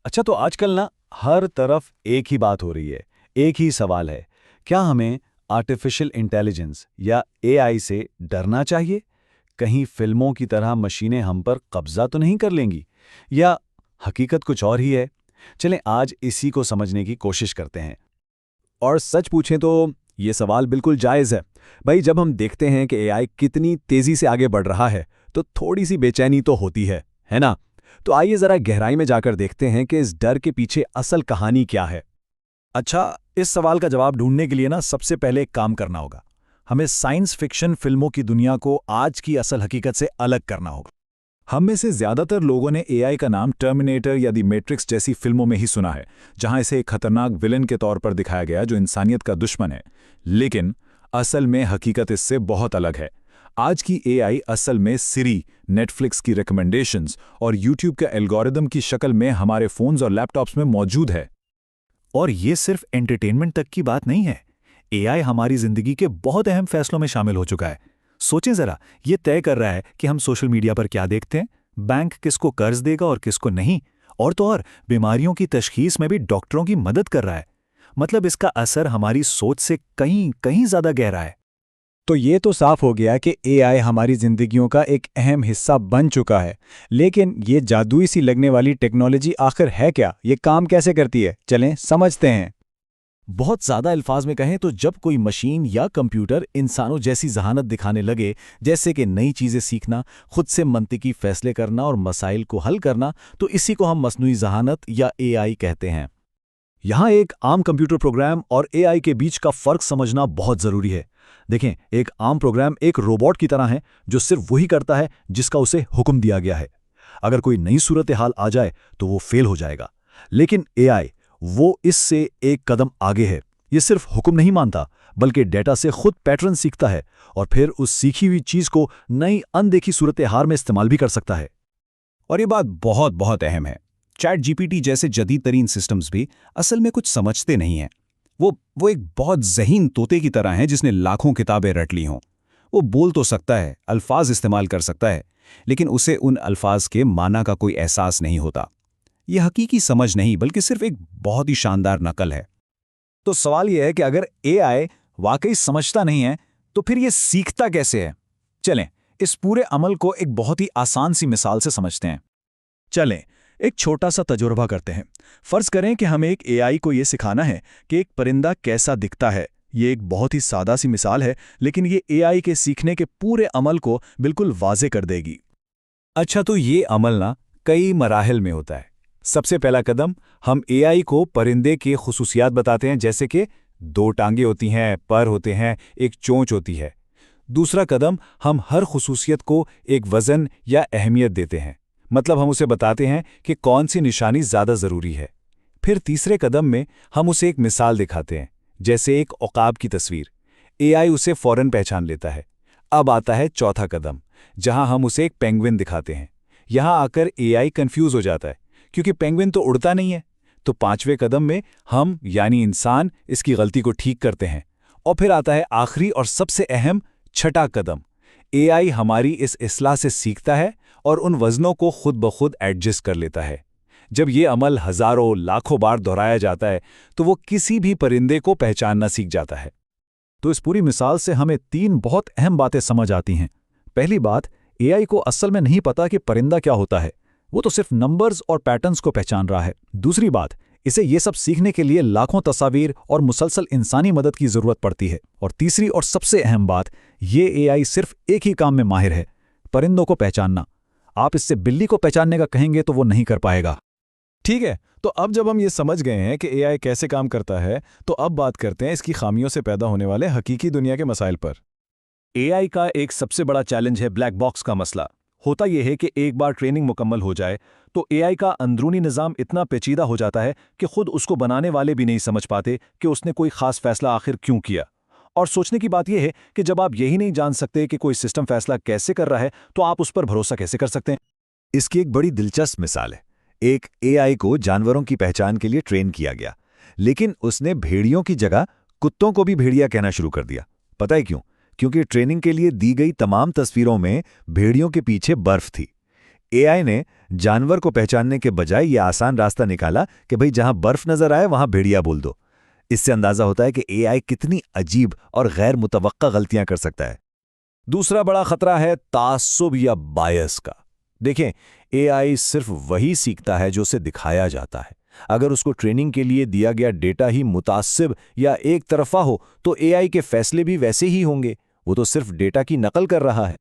अच्छा, तो आजकल ना हर तरफ एक ही बात हो रही है, एक ही सवाल है। क्या हमें आर्टिफिशियल इंटेलिजेंस या एआई से डरना चाहिए? कहीं फिल्मों की तरह मशीनें हम पर कब्जा तो नहीं कर लेंगी? या हकीकत कुछ और ही है? चलें आज इसी को समझने की कोशिश करते हैं। और सच पूछें तो ये सवाल बिल्कुल जायज़ है। भाई, जब हम देखते हैं कि एआई कितनी तेज़ी से आगे बढ़ रहा है, तो थोड़ी सी बेचैनी तो होती है ना? तो आइए ज़रा गहराई में जाकर देखते हैं कि इस डर के पीछे असल कहानी क्या है। अच्छा, इस सवाल का जवाब ढूंढने के लिए ना सबसे पहले एक काम करना होगा। हमें साइंस फिक्शन फिल्मों की दुनिया को आज की असल हकीकत से अलग करना होगा। हम में से ज्यादातर लोगों ने एआई का नाम टर्मिनेटर या द मैट्रिक्स जैसी फिल्मों में ही सुना है, जहां इसे एक खतरनाक विलेन के तौर पर दिखाया गया जो इंसानियत का दुश्मन है। लेकिन असल में हकीकत इससे बहुत अलग है। आज की एआई असल में सिरी, नेटफ्लिक्स की रिकमेंडेशंस और यूट्यूब के एल्गोरिदम की शक्ल में हमारे फोन्स और लैपटॉप्स में मौजूद है। और ये सिर्फ एंटरटेनमेंट तक की बात नहीं है। एआई हमारी जिंदगी के बहुत अहम फैसलों में शामिल हो चुका है। सोचें जरा, ये तय कर रहा है कि हम सोशल मीडिया पर क्या देखते हैं, बैंक किसको कर्ज देगा और किसको नहीं, और तो और बीमारियों की तशखीस में भी डॉक्टरों की मदद कर रहा है। मतलब इसका असर हमारी सोच से कहीं कहीं ज्यादा गहरा है। तो ये तो साफ हो गया कि एआई हमारी जिंदगियों का एक अहम हिस्सा बन चुका है। लेकिन ये जादुई सी लगने वाली टेक्नोलॉजी आखिर है क्या? ये काम कैसे करती है? चलें समझते हैं। बहुत ज्यादा अल्फाज में कहें तो जब कोई मशीन या कंप्यूटर इंसानों जैसी जहानत दिखाने लगे, जैसे कि नई चीजें सीखना, खुद से मंतिकी फैसले करना और मसाइल को हल करना, तो इसी को हम मसनूई जहानत या एआई कहते हैं। यहाँ एक आम कंप्यूटर प्रोग्राम और एआई के बीच का फर्क समझना बहुत जरूरी है। देखें, एक आम प्रोग्राम एक रोबोट की तरह है जो सिर्फ वही करता है जिसका उसे हुक्म दिया गया है। अगर कोई नई सूरत हाल आ जाए तो वो फेल हो जाएगा। लेकिन एआई वो इससे एक कदम आगे है। ये सिर्फ हुक्म नहीं मानता, बल्कि डेटा से खुद पैटर्न सीखता है और फिर उस सीखी हुई चीज को नई अनदेखी सूरत हाल में इस्तेमाल भी कर सकता है। और ये बात बहुत बहुत अहम है। चैट जीपीटी जैसे जदीद तरीन सिस्टम्स भी असल में कुछ समझते नहीं हैं। वो एक बहुत ज़हीन तोते की तरह है जिसने लाखों किताबें रट ली हों। वो बोल तो सकता है, अल्फाज इस्तेमाल कर सकता है, लेकिन उसे उन अल्फाज के माना का कोई एहसास नहीं होता। यह हकीकी समझ नहीं, बल्कि सिर्फ एक बहुत ही शानदार नकल है। तो सवाल यह है कि अगर एआई वाकई समझता नहीं है, तो फिर ये सीखता कैसे है? चलें, इस पूरे अमल को एक बहुत ही आसान सी मिसाल से समझते हैं। चलें, एक छोटा सा तजुर्बा करते हैं। फर्ज करें कि हमें एक एआई को यह सिखाना है कि एक परिंदा कैसा दिखता है। ये एक बहुत ही सादा सी मिसाल है, लेकिन ये एआई के सीखने के पूरे अमल को बिल्कुल वाज़े कर देगी। अच्छा, तो ये अमल ना कई मराहिल में होता है। सबसे पहला कदम, हम एआई को परिंदे के खुसूसियात बताते हैं, जैसे कि 2 टांगे होती हैं, पर होते हैं, एक चोंच होती है। दूसरा कदम, हम हर खुसूसियत को एक वज़न या अहमियत देते हैं। मतलब हम उसे बताते हैं कि कौन सी निशानी ज़्यादा ज़रूरी है। फिर तीसरे कदम में हम उसे एक मिसाल दिखाते हैं, जैसे एक औकाब की तस्वीर। एआई उसे फौरन पहचान लेता है। अब आता है चौथा कदम, जहां हम उसे एक पेंगुइन दिखाते हैं। यहां आकर एआई कंफ्यूज हो जाता है, क्योंकि पेंगुइन तो उड़ता नहीं है। तो पांचवें कदम में हम यानी इंसान इसकी गलती को ठीक करते हैं। और फिर आता है आखिरी और सबसे अहम छठा कदम। एआई हमारी इस इस्लाह से सीखता है और उन वज़नों को खुद ब खुद एडजस्ट कर लेता है। जब ये अमल हज़ारों लाखों बार दोहराया जाता है, तो वो किसी भी परिंदे को पहचानना सीख जाता है। तो इस पूरी मिसाल से हमें 3 बहुत अहम बातें समझ आती हैं। पहली बात, एआई को असल में नहीं पता कि परिंदा क्या होता है। वो तो सिर्फ नंबर्स और पैटर्न्स को पहचान रहा है। दूसरी बात, इसे ये सब सीखने के लिए लाखों तस्वीर और मुसलसल इंसानी मदद की ज़रूरत पड़ती है। और तीसरी और सबसे अहम बात, ये एआई सिर्फ एक ही काम में माहिर है, परिंदों को पहचानना। आप इससे बिल्ली को पहचानने का कहेंगे तो वो नहीं कर पाएगा। ठीक है, तो अब जब हम ये समझ गए हैं कि एआई कैसे काम करता है, तो अब बात करते हैं इसकी खामियों से पैदा होने वाले हकीकी दुनिया के मसाइल पर। एआई का एक सबसे बड़ा चैलेंज है ब्लैक बॉक्स का मसला। होता यह है कि एक बार ट्रेनिंग मुकम्मल हो जाए तो एआई का अंदरूनी निज़ाम इतना पेचीदा हो जाता है कि खुद उसको बनाने वाले भी नहीं समझ पाते कि उसने कोई खास फैसला आखिर क्यों किया। और सोचने की बात यह है कि जब आप यही नहीं जान सकते कि कोई सिस्टम फैसला कैसे कर रहा है, तो आप उस पर भरोसा कैसे कर सकते हैं? इसकी एक बड़ी दिलचस्प मिसाल है। एक एआई को जानवरों की पहचान के लिए ट्रेन किया गया, लेकिन उसने भेड़ियों की जगह कुत्तों को भी भेड़िया कहना शुरू कर दिया। पता है क्यों? क्योंकि ट्रेनिंग के लिए दी गई तमाम तस्वीरों में भेड़ियों के पीछे बर्फ थी। एआई ने जानवर को पहचानने के बजाय ये आसान रास्ता निकाला कि भाई जहां बर्फ नजर आए वहां भेड़िया बोल दो। इससे अंदाजा होता है कि एआई कितनी अजीब और गैर मुतवक्का गलतियां कर सकता है। दूसरा बड़ा खतरा है तासुब या बायस का। देखें, एआई सिर्फ वही सीखता है जो उसे दिखाया जाता है। अगर उसको ट्रेनिंग के लिए दिया गया डेटा ही मुतासिब या एक तरफा हो तो एआई के फैसले भी वैसे ही होंगे। वो तो सिर्फ डेटा की नकल कर रहा है।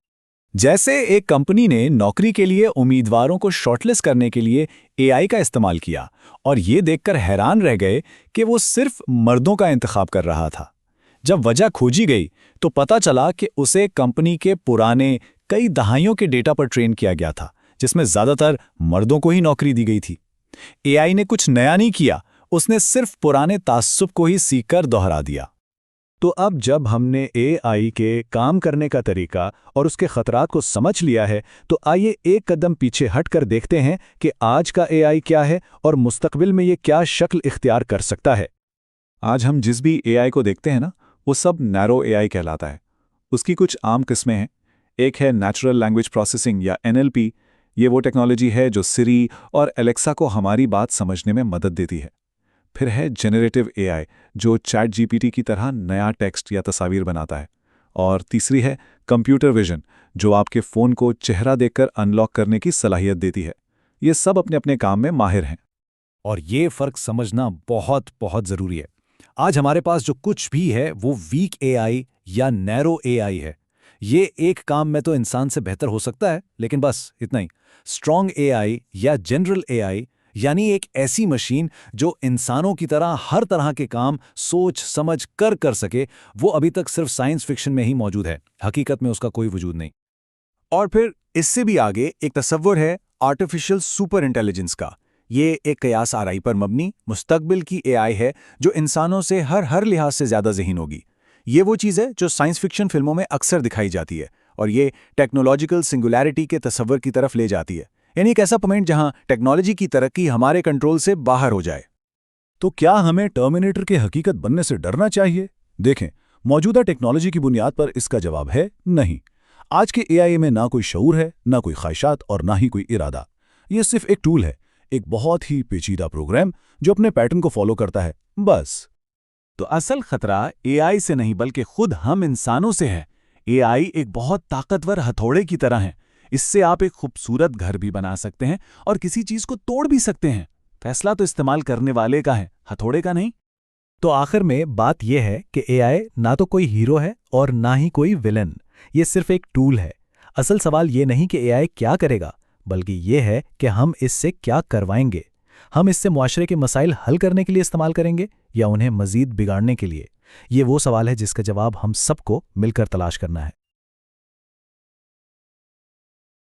जैसे एक कंपनी ने नौकरी के लिए उम्मीदवारों को शॉर्टलिस्ट करने के लिए एआई का इस्तेमाल किया और ये देखकर हैरान रह गए कि वो सिर्फ मर्दों का इंतखाब कर रहा था। जब वजह खोजी गई तो पता चला कि उसे कंपनी के पुराने कई दहाइयों के डेटा पर ट्रेन किया गया था, जिसमें ज्यादातर मर्दों को ही नौकरी दी गई थी। एआई ने कुछ नया नहीं किया, उसने सिर्फ पुराने तासुब को ही सीखकर दोहरा दिया। तो अब जब हमने एआई के काम करने का तरीका और उसके खतरात को समझ लिया है, तो आइए एक कदम पीछे हटकर देखते हैं कि आज का एआई क्या है और मुस्तकबिल में ये क्या शक्ल इख्तियार कर सकता है। आज हम जिस भी एआई को देखते हैं ना, वो सब नैरो एआई कहलाता है। उसकी कुछ आम किस्में हैं। एक है नेचुरल लैंग्वेज प्रोसेसिंग या एनएलपी। ये वो टेक्नोलॉजी है जो सिरी और एलेक्सा को हमारी बात समझने में मदद देती है। फिर है जेनरेटिव एआई, जो चैट जीपीटी की तरह नया टेक्स्ट या तस्वीर बनाता है। और तीसरी है कंप्यूटर विजन, जो आपके फ़ोन को चेहरा देखकर अनलॉक करने की सलाहियत देती है। ये सब अपने अपने काम में माहिर हैं। और ये फ़र्क समझना बहुत बहुत ज़रूरी है। आज हमारे पास जो कुछ भी है वो वीक एआई या नैरो एआई है। ये एक काम में तो इंसान से बेहतर हो सकता है, लेकिन बस इतना ही। स्ट्रॉन्ग एआई या जनरल एआई यानी एक ऐसी मशीन जो इंसानों की तरह हर तरह के काम सोच समझ कर सके, वो अभी तक सिर्फ साइंस फिक्शन में ही मौजूद है। हकीकत में उसका कोई वजूद नहीं। और फिर इससे भी आगे एक तस्वुर है आर्टिफिशियल सुपर इंटेलिजेंस का। ये एक कयास आराई पर मबनी मुस्तकबिल की एआई है जो इंसानों से हर लिहाज से ज़्यादा ज़हीन होगी। ये वो चीज़ है जो साइंस फिक्शन फिल्मों में अक्सर दिखाई जाती है और ये टेक्नोलॉजिकल सिंगुलैरिटी के तस्वर की तरफ ले जाती है, यानी एक ऐसा पॉइंट जहां टेक्नोलॉजी की तरक्की हमारे कंट्रोल से बाहर हो जाए। तो क्या हमें टर्मिनेटर के हकीकत बनने से डरना चाहिए? देखें, मौजूदा टेक्नोलॉजी की बुनियाद पर इसका जवाब है नहीं। आज के एआई में ना कोई शऊर है, ना कोई ख्वाहिशात और ना ही कोई इरादा। ये सिर्फ एक टूल है, एक बहुत ही पेचीदा प्रोग्राम जो अपने पैटर्न को फॉलो करता है, बस। तो असल खतरा एआई से नहीं बल्कि खुद हम इंसानों से है। एआई एक बहुत ताकतवर हथौड़े की तरह है। इससे आप एक खूबसूरत घर भी बना सकते हैं और किसी चीज को तोड़ भी सकते हैं। फैसला तो इस्तेमाल करने वाले का है, हथौड़े का नहीं। तो आखिर में बात यह है कि एआई ना तो कोई हीरो है और ना ही कोई विलन। ये सिर्फ एक टूल है। असल सवाल ये नहीं कि एआई क्या करेगा, बल्कि ये है कि हम इससे क्या करवाएंगे। हम इससे मुआशरे के मसाइल हल करने के लिए इस्तेमाल करेंगे या उन्हें मजीद बिगाड़ने के लिए। ये वो सवाल है जिसका जवाब हम सबको मिलकर तलाश करना है।